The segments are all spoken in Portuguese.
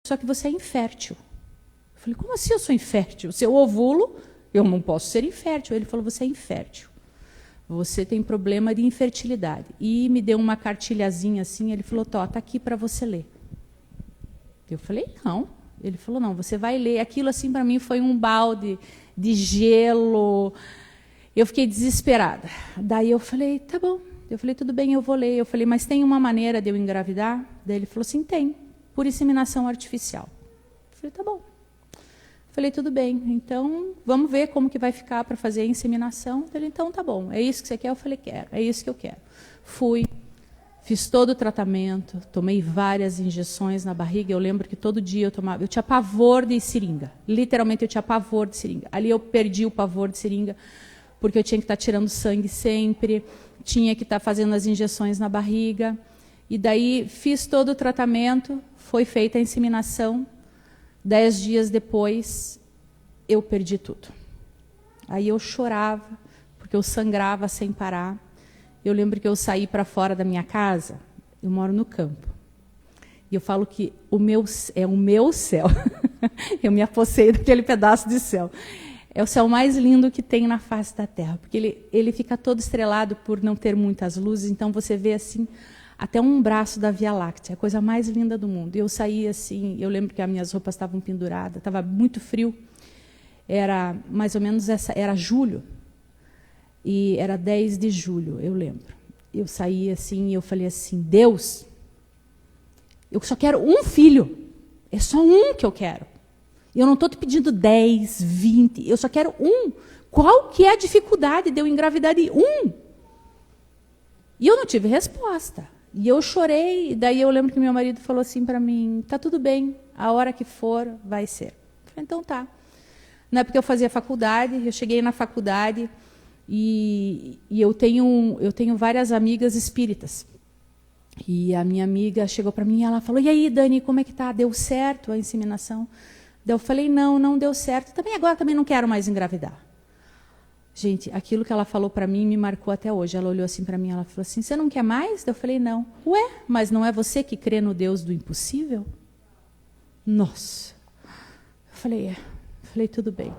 só que você é infértil. Eu falei, como assim eu sou infértil? Se eu ovulo, eu não posso ser infértil. Ele falou, você é infértil. Você tem problema de infertilidade. E me deu uma cartilhazinha assim, ele falou, tá aqui para você ler. Eu falei, não. Ele falou, não, você vai ler. Aquilo assim para mim foi um balde de gelo. Eu fiquei desesperada. Daí eu falei, tá bom. Eu falei, tudo bem, eu vou ler. Eu falei, mas tem uma maneira de eu engravidar? Daí ele falou assim, tem, por inseminação artificial. Eu falei, tá bom. Eu falei, tudo bem, então vamos ver como que vai ficar para fazer a inseminação. Ele, então tá bom, é isso que você quer? Eu falei, quero, é isso que eu quero. Fui, fiz todo o tratamento, tomei várias injeções na barriga. Eu lembro que todo dia eu tomava, eu tinha pavor de seringa. Literalmente eu tinha pavor de seringa. Ali eu perdi o pavor de seringa, porque eu tinha que estar tirando sangue sempre, tinha que estar fazendo as injeções na barriga. E daí fiz todo o tratamento, foi feita a inseminação. 10 dias depois, eu perdi tudo. Aí eu chorava, porque eu sangrava sem parar. Eu lembro que eu saí para fora da minha casa, eu moro no campo. E eu falo que é o meu céu. Eu me apossei daquele pedaço de céu. É o céu mais lindo que tem na face da terra, porque ele fica todo estrelado por não ter muitas luzes, então você vê assim até um braço da Via Láctea, a coisa mais linda do mundo. Eu saí assim, eu lembro que as minhas roupas estavam penduradas, estava muito frio, era mais ou menos era julho, e era 10 de julho, eu lembro. Eu saí assim e eu falei assim, Deus, eu só quero um filho, é só um que eu quero. Eu não estou te pedindo 10, 20, eu só quero um. Qual que é a dificuldade de eu engravidar de um? E eu não tive resposta. E eu chorei, e daí eu lembro que meu marido falou assim para mim, tá tudo bem, a hora que for, vai ser. Eu falei, então tá. Na época eu fazia faculdade, eu cheguei na faculdade e eu tenho várias amigas espíritas. E a minha amiga chegou para mim e ela falou, e aí, Dani, como é que tá? Deu certo a inseminação? Daí eu falei, não deu certo. Agora também não quero mais engravidar. Gente, aquilo que ela falou para mim me marcou até hoje. Ela olhou assim para mim, ela falou assim, você não quer mais? Daí eu falei, não. Ué, mas não é você que crê no Deus do impossível? Nossa. Eu falei, Falei, tudo bem.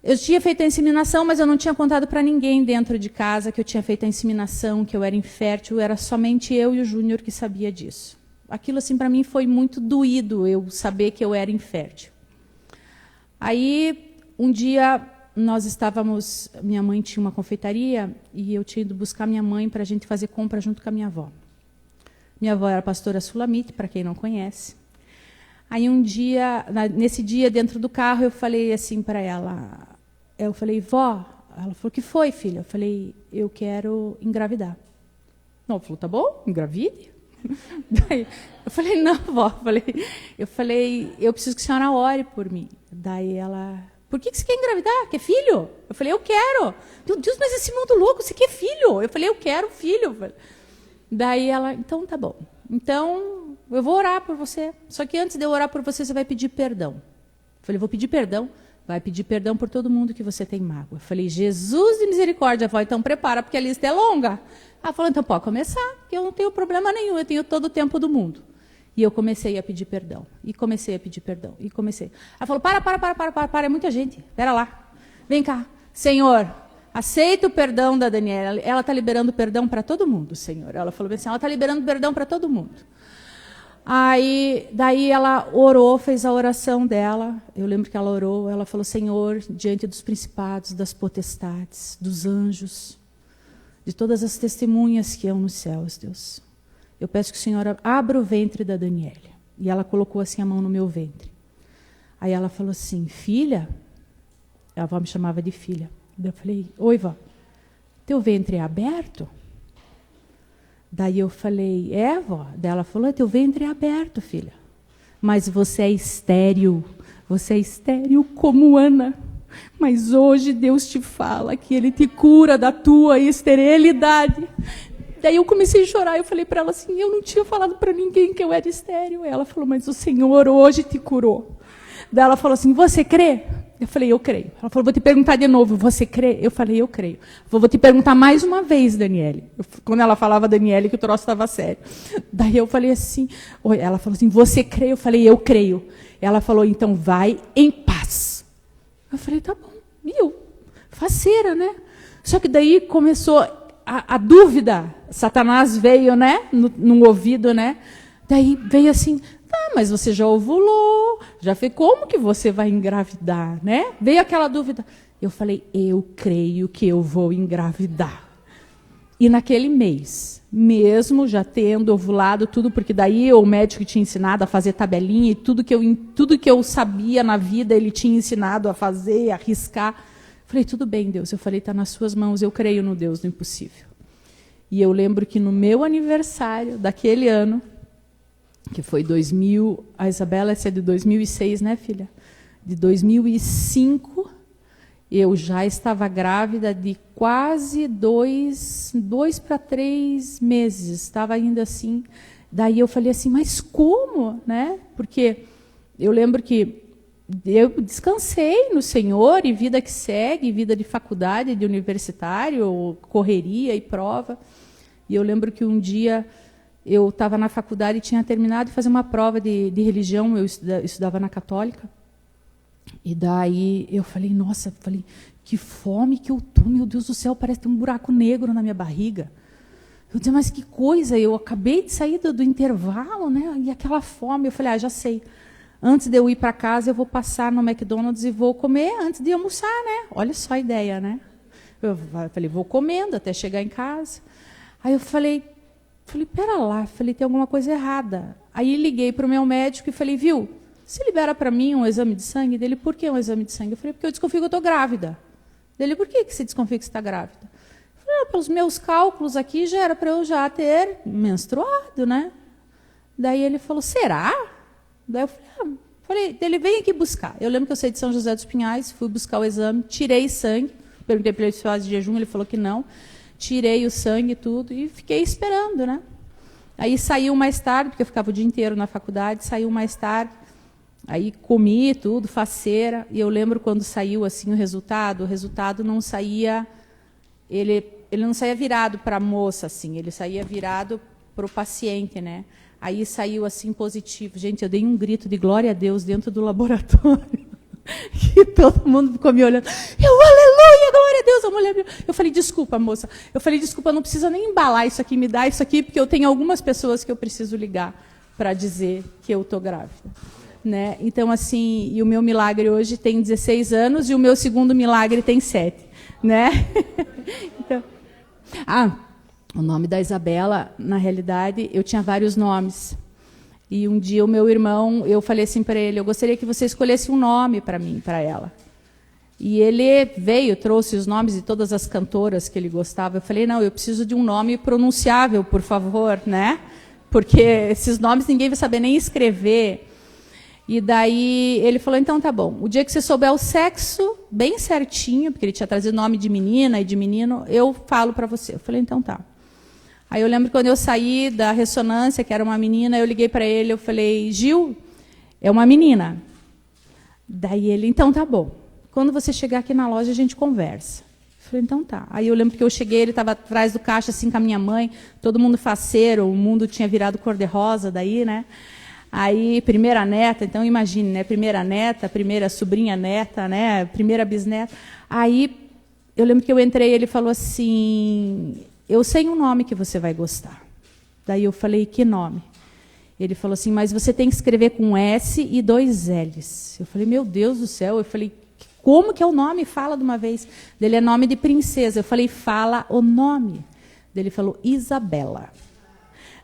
Eu tinha feito a inseminação, mas eu não tinha contado para ninguém dentro de casa que eu tinha feito a inseminação, que eu era infértil. Era somente eu e o Júnior que sabia disso. Aquilo assim para mim foi muito doído, eu saber que eu era infértil. Aí, um dia, nós estávamos, minha mãe tinha uma confeitaria e eu tinha ido buscar minha mãe para a gente fazer compra junto com a minha avó. Minha avó era a pastora Sulamite, para quem não conhece. Aí um dia, nesse dia, dentro do carro, eu falei assim para ela, eu falei, vó, ela falou, o que foi, filha? Eu falei, eu quero engravidar. Não, ela falou, tá bom, engravide. Daí, eu falei, não, vó, eu preciso que a senhora ore por mim. Daí ela, por que você quer engravidar? Quer filho? Eu falei, eu quero. Meu Deus, mas esse mundo louco, você quer filho? Eu falei, eu quero filho. Daí ela, então tá bom. Então, eu vou orar por você. Só que antes de eu orar por você, você vai pedir perdão. Eu falei, vou pedir perdão. Vai pedir perdão por todo mundo que você tem mágoa. Eu falei, Jesus de misericórdia, vó, então prepara, porque a lista é longa. Ela falou, então pode começar, que eu não tenho problema nenhum, eu tenho todo o tempo do mundo. E eu comecei a pedir perdão, e comecei a pedir perdão, e comecei. Ela falou, para, é muita gente, espera lá. Vem cá, Senhor, aceita o perdão da Daniela, ela está liberando perdão para todo mundo, Senhor. Ela falou assim, ela está liberando perdão para todo mundo. Aí, daí ela orou, fez a oração dela, eu lembro que ela orou, ela falou, Senhor, diante dos principados, das potestades, dos anjos, de todas as testemunhas que hão nos céus, Deus, eu peço que o Senhor abra o ventre da Daniela. E ela colocou assim a mão no meu ventre. Aí ela falou assim, filha, a avó me chamava de filha. Daí eu falei, oi, vó, teu ventre é aberto? Daí eu falei, vó. Daí ela falou, teu ventre é aberto, filha. Mas você é estéril como Ana. Mas hoje Deus te fala que Ele te cura da tua esterilidade. Daí eu comecei a chorar, eu falei para ela assim, eu não tinha falado para ninguém que eu era estéril. Ela falou, mas o Senhor hoje te curou. Daí ela falou assim, você crê? Eu falei, eu creio. Ela falou, vou te perguntar de novo, você crê? Eu falei, eu creio. Vou te perguntar mais uma vez, Daniele. Quando ela falava Daniele, que o troço estava sério. Daí eu falei assim, ela falou assim, você crê? Eu falei, eu creio. Ela falou, então vai em paz. Eu falei, tá bom. E eu, faceira, né? Só que daí começou a dúvida. Satanás veio, né? No ouvido, né? Daí veio assim, mas você já ovulou, já fez, como que você vai engravidar, né? Veio aquela dúvida. Eu falei, eu creio que eu vou engravidar. E naquele mês, mesmo já tendo ovulado tudo, porque daí o médico tinha ensinado a fazer tabelinha e tudo que eu sabia na vida, ele tinha ensinado a fazer, a riscar. Falei, tudo bem, Deus. Eu falei, está nas suas mãos, eu creio no Deus do impossível. E eu lembro que no meu aniversário daquele ano, que foi 2000, a Isabela, essa é de 2006, né, filha? De 2005, eu já estava grávida de quase 2 para 3 meses, estava ainda assim. Daí eu falei assim, mas como, né? Porque eu lembro que eu descansei no Senhor, e vida que segue, vida de faculdade, de universitário, correria e prova. E eu lembro que um dia eu estava na faculdade e tinha terminado de fazer uma prova de religião, eu estudava na Católica. E daí eu falei, nossa, que fome que eu tô, meu Deus do céu, parece ter um buraco negro na minha barriga. Eu disse, mas que coisa, eu acabei de sair do intervalo, né? E aquela fome, eu falei, já sei. Antes de eu ir para casa, eu vou passar no McDonald's e vou comer antes de almoçar, né? Olha só a ideia, né? Eu falei, vou comendo até chegar em casa. Aí eu falei, pera lá, tem alguma coisa errada. Aí liguei para o meu médico e falei, viu, você libera para mim um exame de sangue? Dele, por que um exame de sangue? Eu falei, porque eu desconfio que eu estou grávida. Dele, por que você desconfia que você está grávida? Eu falei, pelos meus cálculos aqui, já era para eu já ter menstruado, né? Daí ele falou, será? Daí eu falei, ele vem aqui buscar. Eu lembro que eu saí de São José dos Pinhais, fui buscar o exame, tirei sangue, perguntei para ele se faz jejum, ele falou que não. Tirei o sangue e tudo e fiquei esperando, né? Aí saiu mais tarde, porque eu ficava o dia inteiro na faculdade, saiu mais tarde, aí comi tudo, faceira, e eu lembro quando saiu assim o resultado não saía, ele não saía virado para a moça, assim, ele saía virado para o paciente, né? Aí saiu assim positivo. Gente, eu dei um grito de glória a Deus dentro do laboratório. E todo mundo ficou me olhando. Aleluia, glória a Deus. A mulher, eu falei, desculpa, moça. Eu falei, desculpa, não precisa nem embalar isso aqui, me dá isso aqui, porque eu tenho algumas pessoas que eu preciso ligar para dizer que eu estou grávida. Né? Então, assim, e o meu milagre hoje tem 16 anos e o meu segundo milagre tem 7. Né? Então, o nome da Isabela, na realidade, eu tinha vários nomes. E um dia o meu irmão, eu falei assim para ele, eu gostaria que você escolhesse um nome para mim, para ela. E ele veio, trouxe os nomes de todas as cantoras que ele gostava. Eu falei, não, eu preciso de um nome pronunciável, por favor, né? Porque esses nomes ninguém vai saber nem escrever. E daí ele falou, então tá bom, o dia que você souber o sexo, bem certinho, porque ele tinha trazido nome de menina e de menino, eu falo para você. Eu falei, então tá. Aí eu lembro que quando eu saí da ressonância, que era uma menina, eu liguei para ele, eu falei, Gil, é uma menina. Daí ele, então tá bom. Quando você chegar aqui na loja, a gente conversa. Eu falei, então tá. Aí eu lembro que eu cheguei, ele estava atrás do caixa, assim, com a minha mãe, todo mundo faceiro, o mundo tinha virado cor-de-rosa daí, né? Aí, primeira neta, então imagine, né? Primeira neta, primeira sobrinha neta, né? Primeira bisneta. Aí, eu lembro que eu entrei, ele falou assim, eu sei um nome que você vai gostar. Daí eu falei, que nome? Ele falou assim, mas você tem que escrever com S e 2 L's. Eu falei, meu Deus do céu. Eu falei, como que é o nome? Fala de uma vez. Ele é nome de princesa. Eu falei, fala o nome. Ele falou, Isabela.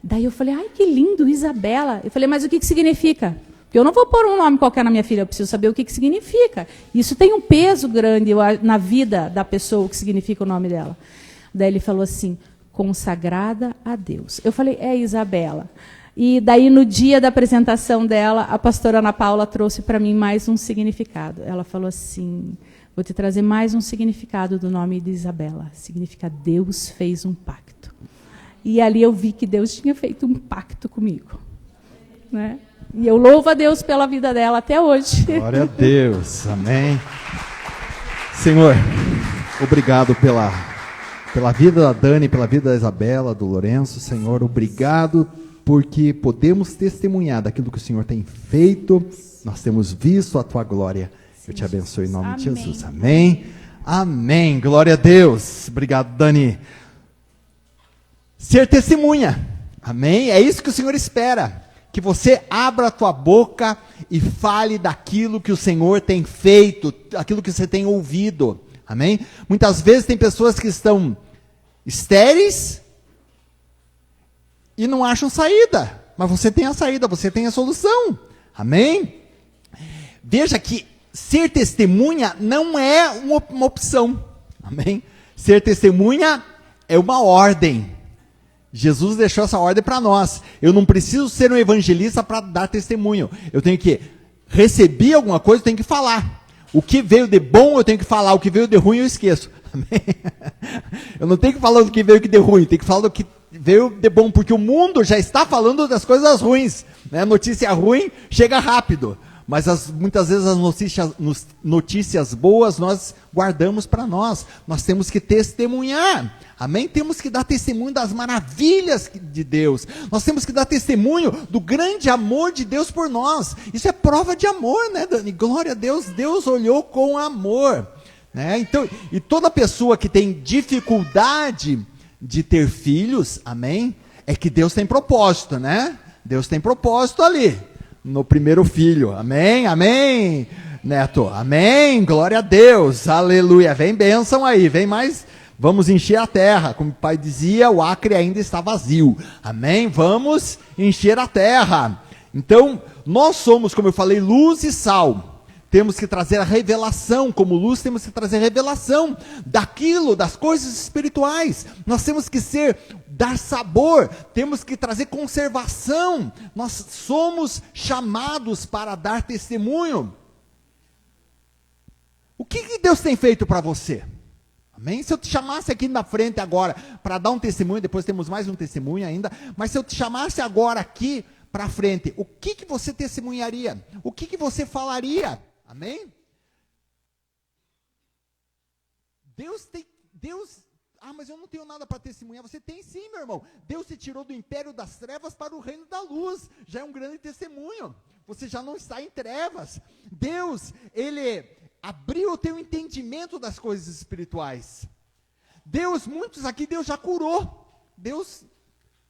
Daí eu falei, ai, que lindo, Isabela. Eu falei, mas o que significa? Porque eu não vou pôr um nome qualquer na minha filha, eu preciso saber o que significa. Isso tem um peso grande na vida da pessoa, o que significa o nome dela. Daí ele falou assim, consagrada a Deus. Eu falei, é Isabela. E daí, no dia da apresentação dela, a pastora Ana Paula trouxe para mim mais um significado. Ela falou assim, vou te trazer mais um significado do nome de Isabela. Significa Deus fez um pacto. E ali eu vi que Deus tinha feito um pacto comigo. Né? E eu louvo a Deus pela vida dela até hoje. Glória a Deus. Amém. Senhor, obrigado pela vida da Dani, pela vida da Isabela, do Lourenço. Senhor, obrigado porque podemos testemunhar daquilo que o Senhor tem feito. Nós temos visto a tua glória. Eu te abençoe em nome de Jesus. Amém. Amém. Glória a Deus. Obrigado, Dani. Ser testemunha. Amém. É isso que o Senhor espera. Que você abra a tua boca e fale daquilo que o Senhor tem feito, aquilo que você tem ouvido. Amém? Muitas vezes tem pessoas que estão estéreis e não acham saída. Mas você tem a saída, você tem a solução. Amém? Veja que ser testemunha não é uma opção. Amém? Ser testemunha é uma ordem. Jesus deixou essa ordem para nós. Eu não preciso ser um evangelista para dar testemunho. Eu tenho que receber alguma coisa, eu tenho que falar. O que veio de bom, eu tenho que falar. O que veio de ruim, eu esqueço. Eu não tenho que falar do que veio de ruim, tenho que falar do que veio de bom, porque o mundo já está falando das coisas ruins. Né? Notícia ruim chega rápido. Mas muitas vezes as notícias boas nós guardamos para nós. Nós temos que testemunhar. Amém? Temos que dar testemunho das maravilhas de Deus. Nós temos que dar testemunho do grande amor de Deus por nós. Isso é prova de amor, né, Dani? Glória a Deus, Deus olhou com amor. Né? Então, e toda pessoa que tem dificuldade de ter filhos, amém? É que Deus tem propósito, né? Deus tem propósito ali. No primeiro filho, amém, amém, Neto, amém, glória a Deus, aleluia, vem bênção aí, vem mais, vamos encher a terra, como o pai dizia, o Acre ainda está vazio, amém, vamos encher a terra. Então, nós somos, como eu falei, luz e sal. Temos que trazer a revelação, como luz temos que trazer a revelação daquilo, das coisas espirituais. Nós temos que dar sabor, temos que trazer conservação. Nós somos chamados para dar testemunho. O que Deus tem feito para você? Amém? Se eu te chamasse aqui na frente agora para dar um testemunho, depois temos mais um testemunho ainda, mas se eu te chamasse agora aqui para frente, o que você testemunharia? O que você falaria? Amém? Mas eu não tenho nada para testemunhar. Você tem sim, meu irmão. Deus te tirou do império das trevas para o reino da luz. Já é um grande testemunho. Você já não está em trevas. Deus, Ele abriu o teu entendimento das coisas espirituais. Muitos aqui, Deus já curou. Deus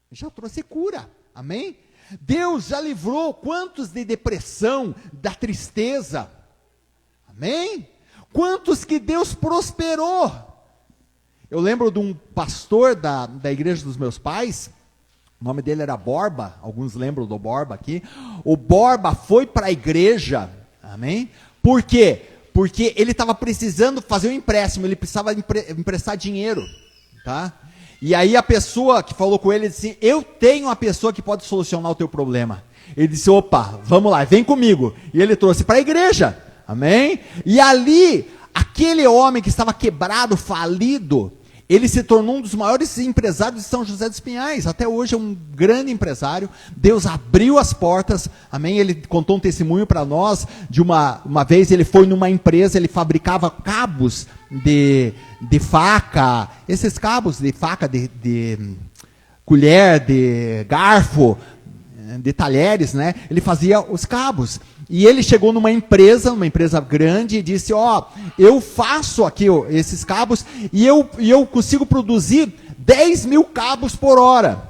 já trouxe cura. Amém? Deus já livrou quantos de depressão, da tristeza. Amém? Quantos que Deus prosperou? Eu lembro de um pastor da igreja dos meus pais, o nome dele era Borba, alguns lembram do Borba aqui. O Borba foi para a igreja, amém? Por quê? Porque ele estava precisando fazer um empréstimo, ele precisava emprestar dinheiro, tá? E aí a pessoa que falou com ele disse, eu tenho uma pessoa que pode solucionar o teu problema. Ele disse, opa, vamos lá, vem comigo. E ele trouxe para a igreja. Amém? E ali, aquele homem que estava quebrado, falido, ele se tornou um dos maiores empresários de São José dos Pinhais. Até hoje é um grande empresário. Deus abriu as portas. Amém? Ele contou um testemunho para nós. De uma vez ele foi numa empresa, ele fabricava cabos de faca. Esses cabos de faca, de colher, de garfo, de talheres, né? Ele fazia os cabos. E ele chegou numa empresa grande, e disse, eu faço aqui esses cabos, e eu consigo produzir 10 mil cabos por hora.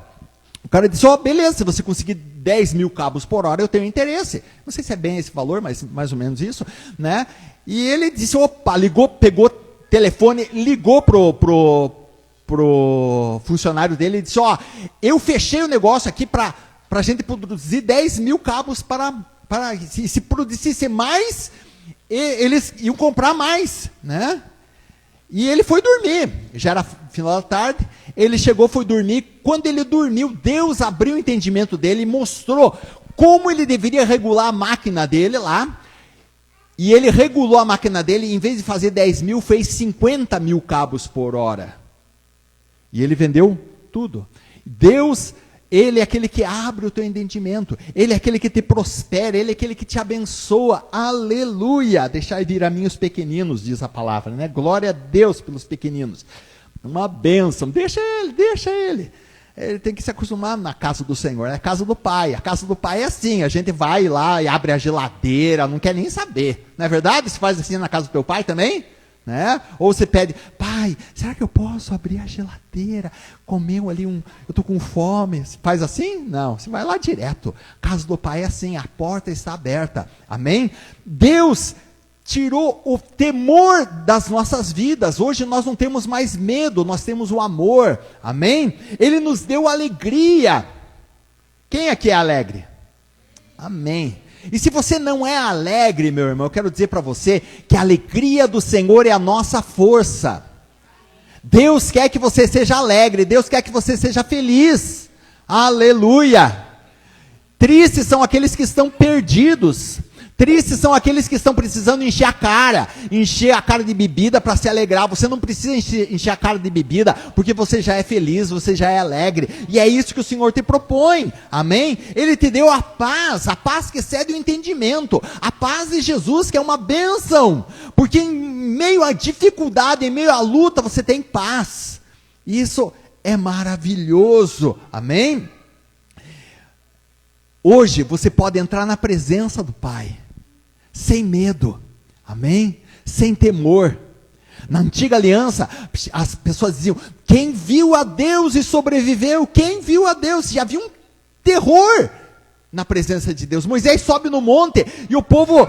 O cara disse, beleza, se você conseguir 10 mil cabos por hora, eu tenho interesse. Não sei se é bem esse valor, mas mais ou menos isso, né? E ele disse, pegou telefone, ligou pro funcionário dele, e disse, eu fechei o negócio aqui para a gente produzir 10 mil cabos se produzisse mais, eles iam comprar mais, né? E ele foi dormir, já era final da tarde, ele chegou, foi dormir. Quando ele dormiu, Deus abriu o entendimento dele e mostrou como ele deveria regular a máquina dele lá. E ele regulou a máquina dele, e em vez de fazer 10 mil, fez 50 mil cabos por hora. E ele vendeu tudo. Deus, Ele é aquele que abre o teu entendimento. Ele é aquele que te prospera. Ele é aquele que te abençoa. Aleluia! Deixai vir a mim os pequeninos, diz a palavra, né? Glória a Deus pelos pequeninos. Uma bênção. Deixa ele. Ele tem que se acostumar na casa do Senhor. É a casa do Pai. A casa do Pai é assim. A gente vai lá e abre a geladeira, não quer nem saber. Não é verdade? Você faz assim na casa do teu pai também? Né? Ou você pede, pai, será que eu posso abrir a geladeira, comer ali eu estou com fome, você faz assim? Não, você vai lá direto. A casa do Pai é assim, a porta está aberta, amém? Deus tirou o temor das nossas vidas. Hoje nós não temos mais medo, nós temos o amor, amém? Ele nos deu alegria. Quem aqui é alegre? Amém. E se você não é alegre, meu irmão, eu quero dizer para você que a alegria do Senhor é a nossa força. Deus quer que você seja alegre, Deus quer que você seja feliz. Aleluia! Tristes são aqueles que estão perdidos. Tristes são aqueles que estão precisando encher a cara de bebida para se alegrar. Você não precisa encher a cara de bebida, porque você já é feliz, você já é alegre. E é isso que o Senhor te propõe, amém? Ele te deu a paz que excede o entendimento. A paz de Jesus, que é uma bênção, porque em meio à dificuldade, em meio à luta, você tem paz. Isso é maravilhoso, amém? Hoje você pode entrar na presença do Pai, sem medo, amém? Sem temor. Na antiga aliança, as pessoas diziam, quem viu a Deus e sobreviveu? Quem viu a Deus? E havia um terror na presença de Deus. Moisés sobe no monte, e o povo,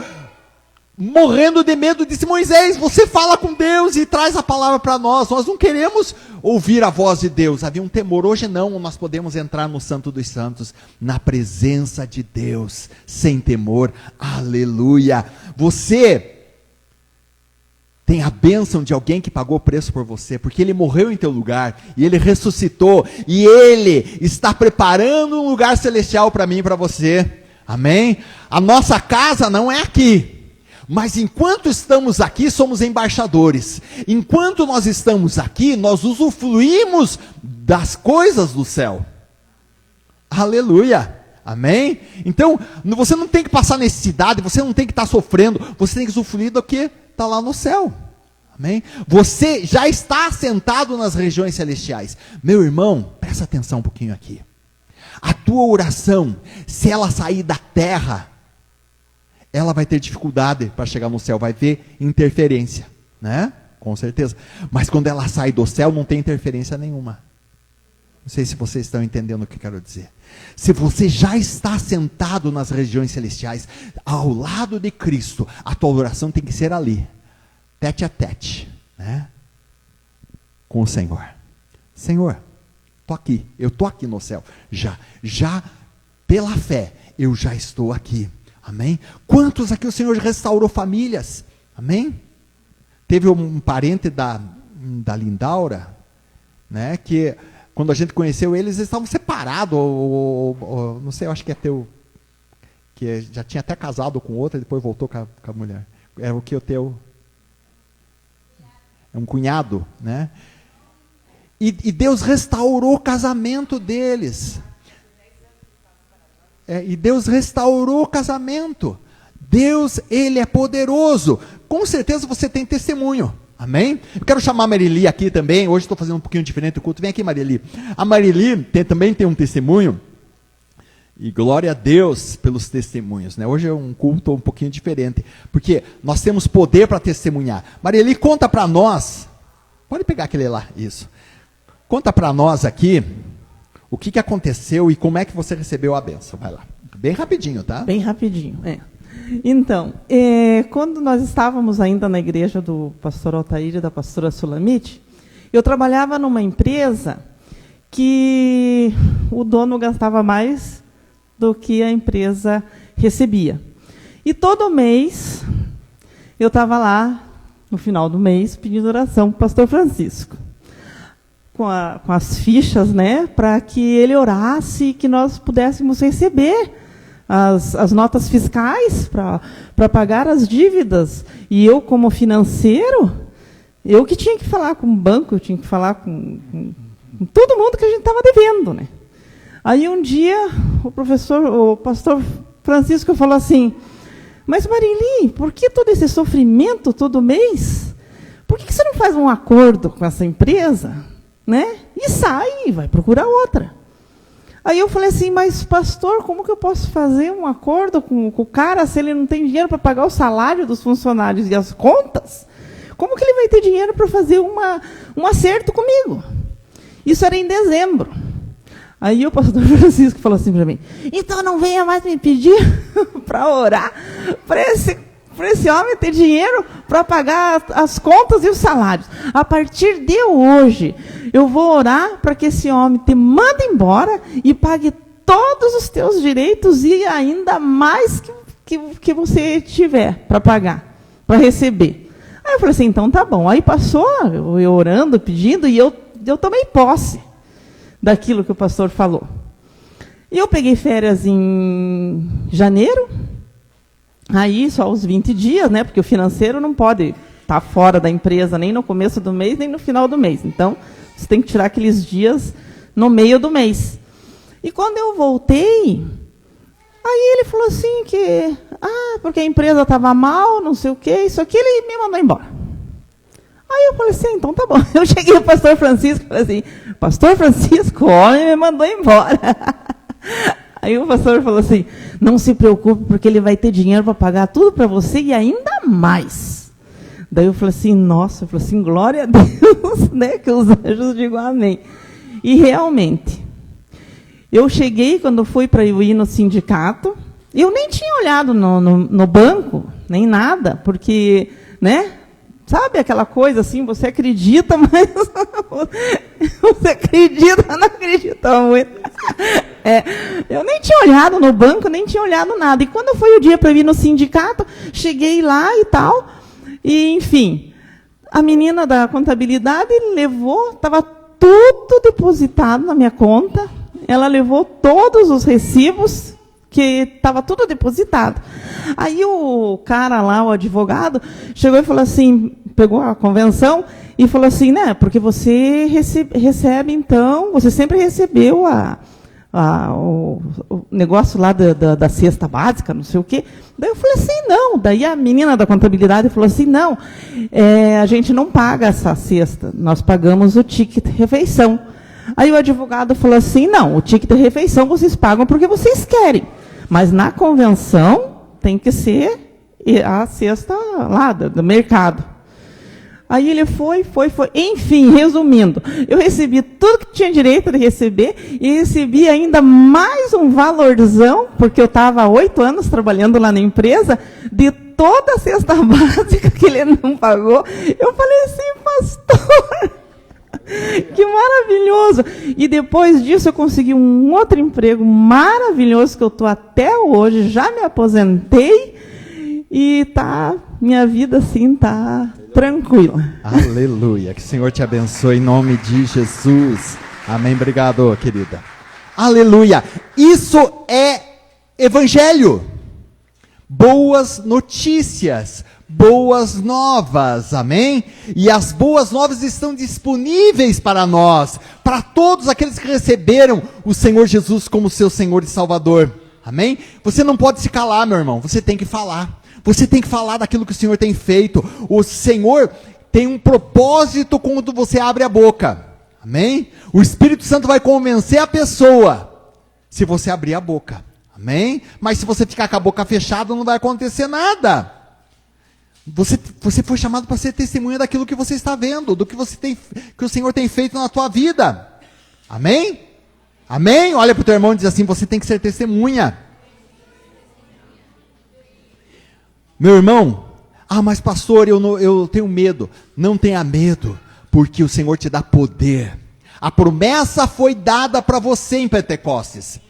morrendo de medo, disse, Moisés, você fala com Deus e traz a palavra para nós não queremos ouvir a voz de Deus. Havia um temor. Hoje não, nós podemos entrar no Santo dos Santos, na presença de Deus, sem temor, aleluia. Você tem a bênção de alguém que pagou o preço por você, porque Ele morreu em teu lugar, e Ele ressuscitou, e Ele está preparando um lugar celestial para mim e para você, amém? A nossa casa não é aqui, mas enquanto estamos aqui, somos embaixadores. Enquanto nós estamos aqui, nós usufruímos das coisas do céu. Aleluia. Amém? Então, você não tem que passar necessidade, você não tem que estar sofrendo, você tem que usufruir do que está lá no céu. Amém? Você já está assentado nas regiões celestiais. Meu irmão, presta atenção um pouquinho aqui. A tua oração, se ela sair da terra, ela vai ter dificuldade para chegar no céu, vai ter interferência, né? Com certeza. Mas quando ela sai do céu, não tem interferência nenhuma. Não sei se vocês estão entendendo o que eu quero dizer. Se você já está sentado nas regiões celestiais, ao lado de Cristo, a tua oração tem que ser ali, tete a tete, né? Com o Senhor. Senhor, eu estou aqui no céu. Já pela fé, eu já estou aqui. Amém? Quantos aqui o Senhor restaurou famílias? Amém? Teve um parente da Lindaura, né, que quando a gente conheceu eles estavam separados, ou não sei, eu acho que que já tinha até casado com outra, depois voltou com a mulher. É o que o teu... É um cunhado, né? E Deus restaurou o casamento deles. E Deus restaurou o casamento. Deus, Ele é poderoso. Com certeza você tem testemunho. Amém? Eu quero chamar a Marili aqui também. Hoje estou fazendo um pouquinho diferente o culto. Vem aqui, Marili. A Marili também tem um testemunho. E glória a Deus pelos testemunhos, né? Hoje é um culto um pouquinho diferente. Porque nós temos poder para testemunhar. Marili, conta para nós. Pode pegar aquele lá, isso. Conta para nós aqui o que aconteceu e como é que você recebeu a bênção. Vai lá. Bem rapidinho, tá? Bem rapidinho, Então, quando nós estávamos ainda na igreja do pastor Altair e da pastora Sulamite, eu trabalhava numa empresa que o dono gastava mais do que a empresa recebia. E todo mês, eu estava lá, no final do mês, pedindo oração para o pastor Francisco. Com as fichas, né, para que ele orasse e que nós pudéssemos receber as notas fiscais para pagar as dívidas. E eu, como financeiro, eu que tinha que falar com o banco, eu tinha que falar com todo mundo que a gente estava devendo, né? Aí um dia o pastor Francisco falou assim, mas Marili, por que todo esse sofrimento todo mês? Por que você não faz um acordo com essa empresa, né? E sai, vai procurar outra. Aí eu falei assim, mas pastor, como que eu posso fazer um acordo com o cara se ele não tem dinheiro para pagar o salário dos funcionários e as contas? Como que ele vai ter dinheiro para fazer um acerto comigo? Isso era em dezembro. Aí o pastor Francisco falou assim para mim, então não venha mais me pedir para orar para esse homem ter dinheiro para pagar as contas e os salários. A partir de hoje, eu vou orar para que esse homem te mande embora e pague todos os teus direitos e ainda mais que você tiver para pagar, para receber. Aí eu falei assim, então tá bom. Aí passou, eu orando, pedindo, e eu tomei posse daquilo que o pastor falou. E eu peguei férias em janeiro, aí só os 20 dias, né? Porque o financeiro não pode estar fora da empresa nem no começo do mês, nem no final do mês. Então, você tem que tirar aqueles dias no meio do mês. E quando eu voltei, aí ele falou assim que, porque a empresa estava mal, não sei o quê, isso aqui, ele me mandou embora. Aí eu falei assim, então tá bom. Eu cheguei ao pastor Francisco e falei assim, pastor Francisco, o homem me mandou embora. Aí o pastor falou assim, não se preocupe, porque ele vai ter dinheiro para pagar tudo para você e ainda mais. Daí eu falei assim, nossa, eu falei assim, glória a Deus, né, que os anjos digam amém. E realmente, eu cheguei, quando fui para ir no sindicato, eu nem tinha olhado no banco, nem nada, porque, né, sabe aquela coisa assim, você acredita, mas você acredita, não acredita muito. Eu nem tinha olhado no banco, nem tinha olhado nada. E quando foi o dia para ir no sindicato, cheguei lá e tal, e enfim, a menina da contabilidade levou, estava tudo depositado na minha conta, ela levou todos os recibos, que estava tudo depositado. Aí o cara lá, o advogado, chegou e falou assim, pegou a convenção e falou assim, né, porque você recebe então, você sempre recebeu o negócio lá da cesta básica, não sei o quê. Daí eu falei assim, não. Daí a menina da contabilidade falou assim, não, a gente não paga essa cesta, nós pagamos o ticket refeição. Aí o advogado falou assim, não, o ticket refeição vocês pagam porque vocês querem. Mas na convenção tem que ser a cesta lá do mercado. Aí ele foi. Enfim, resumindo, eu recebi tudo que tinha direito de receber e recebi ainda mais um valorzão, porque eu estava há 8 anos trabalhando lá na empresa, de toda a cesta básica que ele não pagou. Eu falei assim, pastor, que maravilhoso! E depois disso eu consegui um outro emprego maravilhoso, que eu estou até hoje, já me aposentei, e minha vida assim está tranquila. Aleluia, que o Senhor te abençoe em nome de Jesus. Amém, obrigado, querida. Aleluia, isso é evangelho. Boas notícias, boas novas, amém? E as boas novas estão disponíveis para nós, para todos aqueles que receberam o Senhor Jesus como seu Senhor e Salvador, amém? Você não pode se calar, meu irmão, você tem que falar. Você tem que falar daquilo que o Senhor tem feito. O Senhor tem um propósito quando você abre a boca. Amém? O Espírito Santo vai convencer a pessoa se você abrir a boca. Amém? Mas se você ficar com a boca fechada, não vai acontecer nada. Você foi chamado para ser testemunha daquilo que você está vendo, do que que o Senhor tem feito na tua vida. Amém? Amém? Olha para o teu irmão e diz assim, você tem que ser testemunha. Meu irmão, mas pastor, eu tenho medo. Não tenha medo, porque o Senhor te dá poder. A promessa foi dada para você em Pentecostes.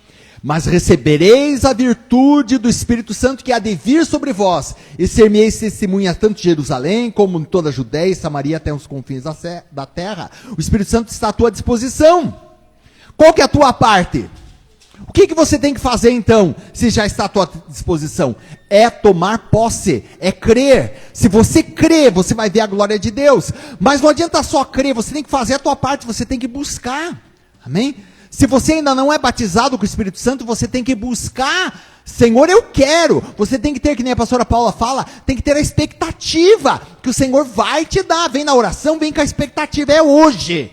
Mas recebereis a virtude do Espírito Santo que há de vir sobre vós, e ser-me-eis testemunha tanto de Jerusalém, como em toda a Judéia e Samaria até os confins da terra. O Espírito Santo está à tua disposição. Qual que é a tua parte? O que você tem que fazer então, se já está à tua disposição? É tomar posse, é crer. Se você crer, você vai ver a glória de Deus. Mas não adianta só crer, você tem que fazer a tua parte, você tem que buscar. Amém? Se você ainda não é batizado com o Espírito Santo, você tem que buscar, Senhor, eu quero. Você tem que ter, que nem a pastora Paula fala, tem que ter a expectativa que o Senhor vai te dar. Vem na oração, vem com a expectativa, é hoje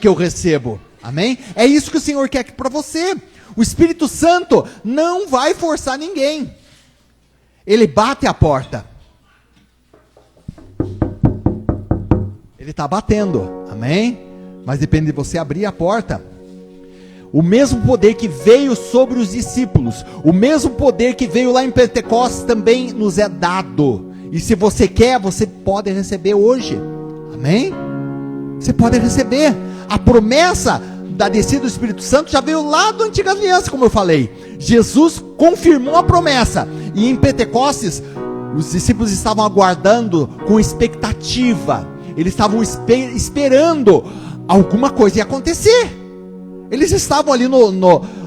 que eu recebo, amém? É isso que o Senhor quer para você. O Espírito Santo não vai forçar ninguém, ele bate a porta, ele está batendo, amém? Mas depende de você abrir a porta. O mesmo poder que veio sobre os discípulos, o mesmo poder que veio lá em Pentecostes também nos é dado. E se você quer, você pode receber hoje. Amém? Você pode receber. A promessa da descida do Espírito Santo já veio lá da antiga aliança, como eu falei. Jesus confirmou a promessa. E em Pentecostes, os discípulos estavam aguardando com expectativa. Eles estavam esperando alguma coisa ia acontecer. Eles estavam ali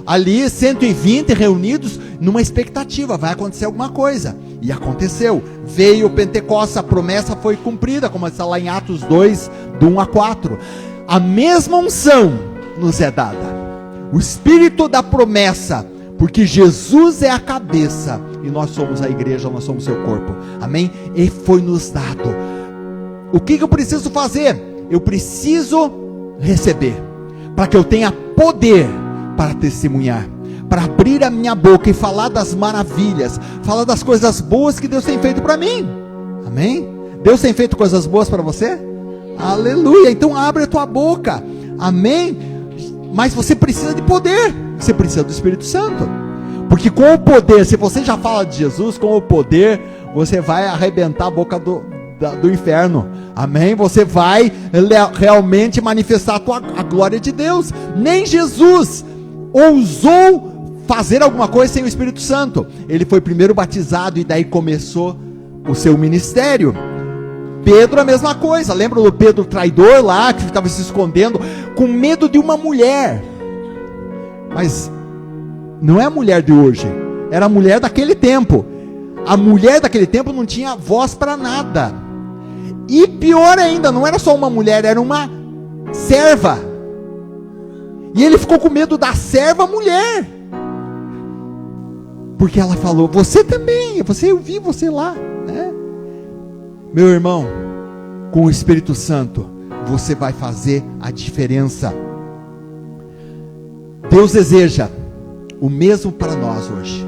ali 120 reunidos numa expectativa, vai acontecer alguma coisa. E aconteceu. Veio o Pentecostes, a promessa foi cumprida, como está lá em Atos 2, do 1 a 4. A mesma unção nos é dada. O Espírito da promessa, porque Jesus é a cabeça e nós somos a igreja, nós somos seu corpo. Amém? E foi nos dado. O que eu preciso fazer? Eu preciso receber, para que eu tenha poder para testemunhar, para abrir a minha boca e falar das maravilhas, falar das coisas boas que Deus tem feito para mim. Amém? Deus tem feito coisas boas para você? Aleluia! Então abre a tua boca. Amém? Mas você precisa de poder, você precisa do Espírito Santo, porque com o poder, se você já fala de Jesus, com o poder você vai arrebentar a boca do inferno, amém? Você vai realmente manifestar a glória de Deus. Nem Jesus ousou fazer alguma coisa sem o Espírito Santo. Ele foi primeiro batizado e daí começou o seu ministério. Pedro a mesma coisa, lembra do Pedro traidor lá, que estava se escondendo, com medo de uma mulher, mas não é a mulher de hoje, era a mulher daquele tempo. A mulher daquele tempo não tinha voz para nada. E pior ainda, não era só uma mulher, era uma serva. E ele ficou com medo da serva mulher, porque ela falou, você também, eu vi você lá, né? Meu irmão, com o Espírito Santo, você vai fazer a diferença. Deus deseja o mesmo para nós hoje.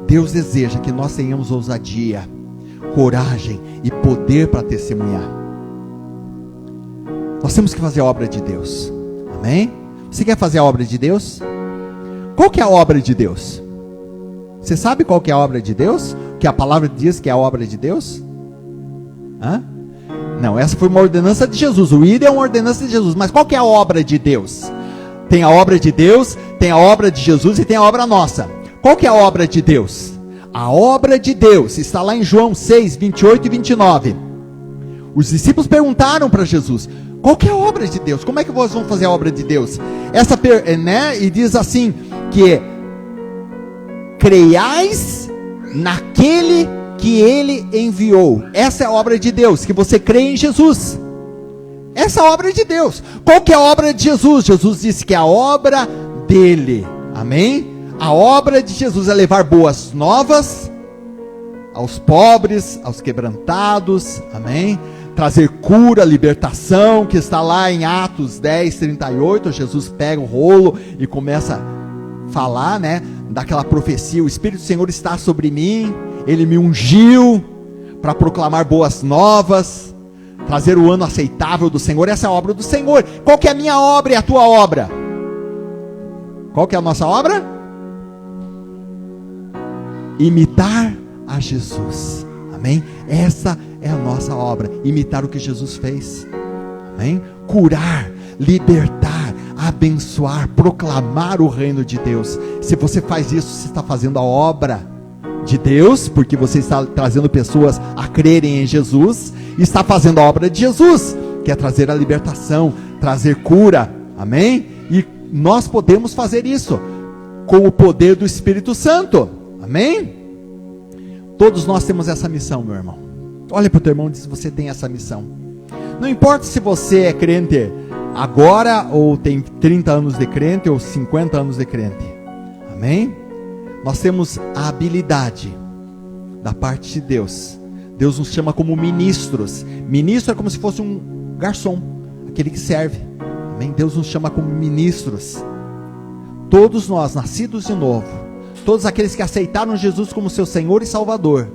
Deus deseja que nós tenhamos ousadia, coragem e poder para testemunhar. Nós temos que fazer a obra de Deus. Amém? Você quer fazer a obra de Deus? Qual que é a obra de Deus? Você sabe qual que é a obra de Deus? Que a palavra diz que é a obra de Deus? Hã? Não, essa foi uma ordenança de Jesus. O ir é uma ordenança de Jesus. Mas qual que é a obra de Deus? Tem a obra de Deus, tem a obra de Jesus e tem a obra nossa. Qual que é a obra de Deus? A obra de Deus está lá em João 6, 28 e 29. Os discípulos perguntaram para Jesus, qual que é a obra de Deus? Como é que vocês vão fazer a obra de Deus? E diz assim, que creiais naquele que Ele enviou. Essa é a obra de Deus, que você crê em Jesus. Essa é a obra de Deus. Qual que é a obra de Jesus? Jesus disse que é a obra dele. Amém? A obra de Jesus é levar boas novas aos pobres, aos quebrantados, amém? Trazer cura, libertação, que está lá em Atos 10, 38, Jesus pega o rolo e começa a falar, né, daquela profecia, o Espírito do Senhor está sobre mim, Ele me ungiu para proclamar boas novas, trazer o ano aceitável do Senhor. Essa é a obra do Senhor. Qual que é a minha obra e a tua obra? Qual que é a nossa obra? Imitar a Jesus, amém? Essa é a nossa obra, imitar o que Jesus fez, amém? Curar, libertar, abençoar, proclamar o reino de Deus. Se você faz isso, você está fazendo a obra de Deus, porque você está trazendo pessoas a crerem em Jesus, e está fazendo a obra de Jesus, que é trazer a libertação, trazer cura, amém? E nós podemos fazer isso com o poder do Espírito Santo. Amém? Todos nós temos essa missão, meu irmão. Olha para o teu irmão e diz, você tem essa missão. Não importa se você é crente agora ou tem 30 anos de crente ou 50 anos de crente. Amém? Nós temos a habilidade da parte de Deus. Deus nos chama como ministros. Ministro é como se fosse um garçom, aquele que serve. Amém? Deus nos chama como ministros. Todos nós, nascidos de novo, todos aqueles que aceitaram Jesus como seu Senhor e Salvador,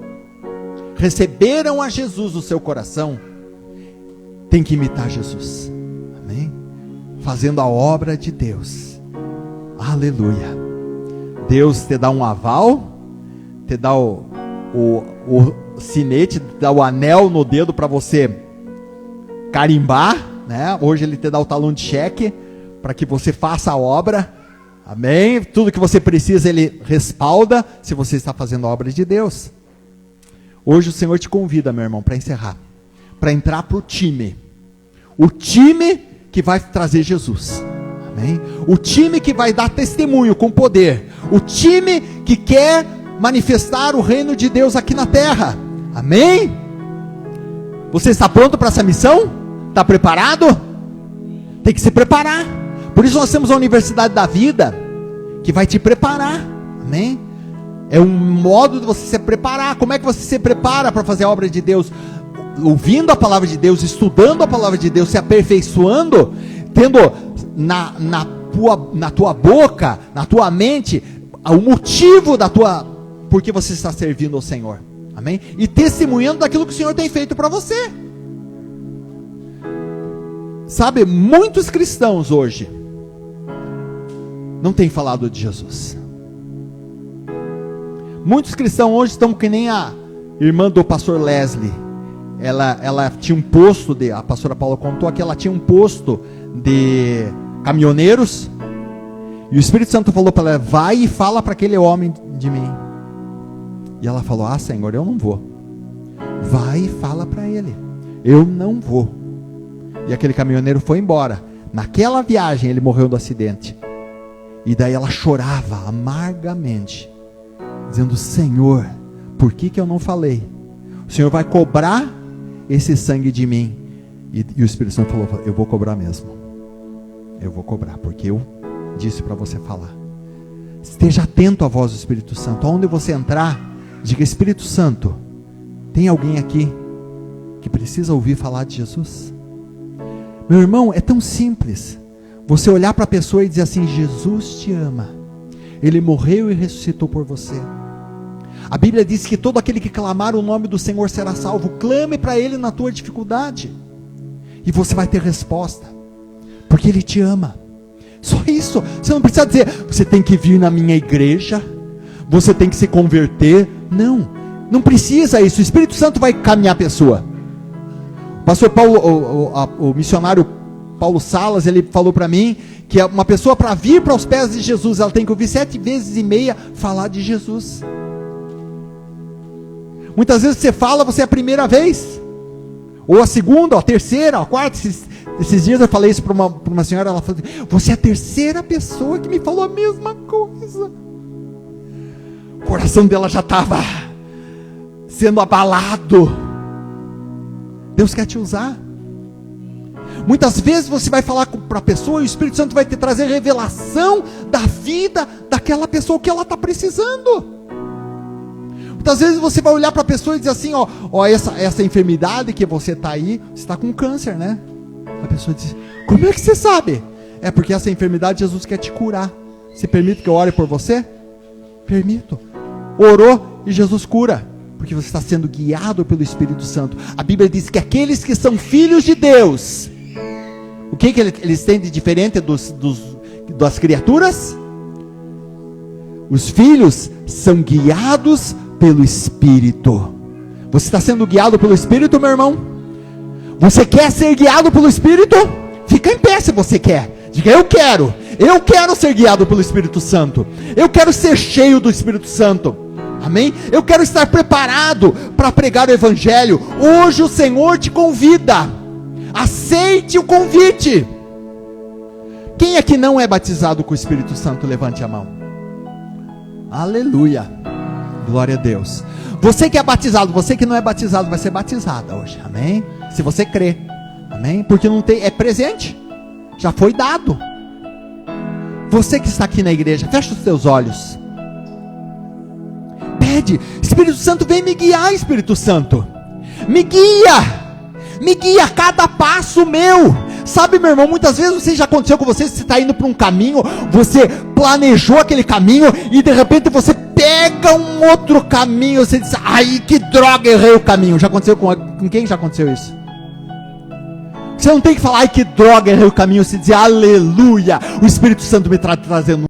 receberam a Jesus no seu coração, tem que imitar Jesus. Amém? Fazendo a obra de Deus. Aleluia. Deus te dá um aval, te dá o sinete, te dá o anel no dedo para você carimbar, né? Hoje Ele te dá o talão de cheque para que você faça a obra. Amém? Tudo que você precisa Ele respalda se você está fazendo a obra de Deus. Hoje o Senhor te convida, meu irmão, para encerrar, para entrar para o time que vai trazer Jesus. Amém? O time que vai dar testemunho com poder, o time que quer manifestar o reino de Deus aqui na terra. Amém? Você está pronto para essa missão? Está preparado? Tem que se preparar. Por isso nós temos a Universidade da Vida, que vai te preparar. Amém? É um modo de você se preparar. Como é que você se prepara para fazer a obra de Deus? Ouvindo a palavra de Deus, estudando a palavra de Deus, se aperfeiçoando, tendo na tua boca, na tua mente, o motivo por que você está servindo ao Senhor. Amém? E testemunhando daquilo que o Senhor tem feito para você. Sabe, muitos cristãos hoje não têm falado de Jesus. Muitos cristãos hoje estão que nem a irmã do pastor Leslie. Ela tinha um posto a pastora Paula contou que ela tinha um posto de caminhoneiros, e o Espírito Santo falou para ela: vai e fala para aquele homem de mim. E ela falou: ah, Senhor, eu não vou. Vai e fala para ele, eu não vou. E aquele caminhoneiro foi embora. Naquela viagem ele morreu do acidente. E daí ela chorava amargamente, dizendo: Senhor, por que eu não falei? O Senhor vai cobrar esse sangue de mim. E o Espírito Santo falou: eu vou cobrar mesmo. Eu vou cobrar, porque eu disse para você falar. Esteja atento à voz do Espírito Santo. Aonde você entrar, diga: Espírito Santo, tem alguém aqui que precisa ouvir falar de Jesus? Meu irmão, é tão simples. Você olhar para a pessoa e dizer assim: Jesus te ama. Ele morreu e ressuscitou por você. A Bíblia diz que todo aquele que clamar o nome do Senhor será salvo. Clame para Ele na tua dificuldade, e você vai ter resposta, porque Ele te ama. Só isso. Você não precisa dizer: você tem que vir na minha igreja, você tem que se converter. Não, não precisa isso. O Espírito Santo vai caminhar a pessoa. O pastor Paulo, o missionário Paulo Salas, ele falou para mim que uma pessoa, para vir para os pés de Jesus, ela tem que ouvir 7 vezes e meia falar de Jesus. Muitas vezes você fala, você é a primeira vez, ou a segunda, ou a terceira, ou a quarta. Esses dias eu falei isso para uma senhora, ela falou: você é a terceira pessoa que me falou a mesma coisa. O coração dela já estava sendo abalado. Deus quer te usar. Muitas vezes você vai falar para a pessoa e o Espírito Santo vai te trazer revelação da vida daquela pessoa, que ela está precisando. Muitas vezes você vai olhar para a pessoa e dizer assim: ó, essa enfermidade que você está aí, você está com câncer, né? A pessoa diz: como é que você sabe? É porque essa enfermidade Jesus quer te curar. Você permite que eu ore por você? Permito. Orou e Jesus cura, porque você está sendo guiado pelo Espírito Santo. A Bíblia diz que aqueles que são filhos de Deus, o que eles têm de diferente das criaturas? Os filhos são guiados pelo Espírito. Você está sendo guiado pelo Espírito, meu irmão? Você quer ser guiado pelo Espírito? Fica em pé se você quer. Diga: eu quero ser guiado pelo Espírito Santo. Eu quero ser cheio do Espírito Santo. Amém? Eu quero estar preparado para pregar o Evangelho. Hoje o Senhor te convida. Aceite o convite. Quem é que não é batizado com o Espírito Santo? Levante a mão. Aleluia. Glória a Deus. Você que é batizado, você que não é batizado, vai ser batizada hoje. Amém? Se você crê. Amém? Porque não tem, é presente. Já foi dado. Você que está aqui na igreja, fecha os seus olhos. Pede, Espírito Santo, vem me guiar, Espírito Santo. Me guia a cada passo meu. Sabe, meu irmão, muitas vezes você já aconteceu com você está indo para um caminho, você planejou aquele caminho e de repente você pega um outro caminho, você diz, ai que droga, errei o caminho. Já aconteceu com quem já aconteceu isso? Você não tem que falar, ai que droga, errei o caminho, você diz, aleluia, o Espírito Santo me está trazendo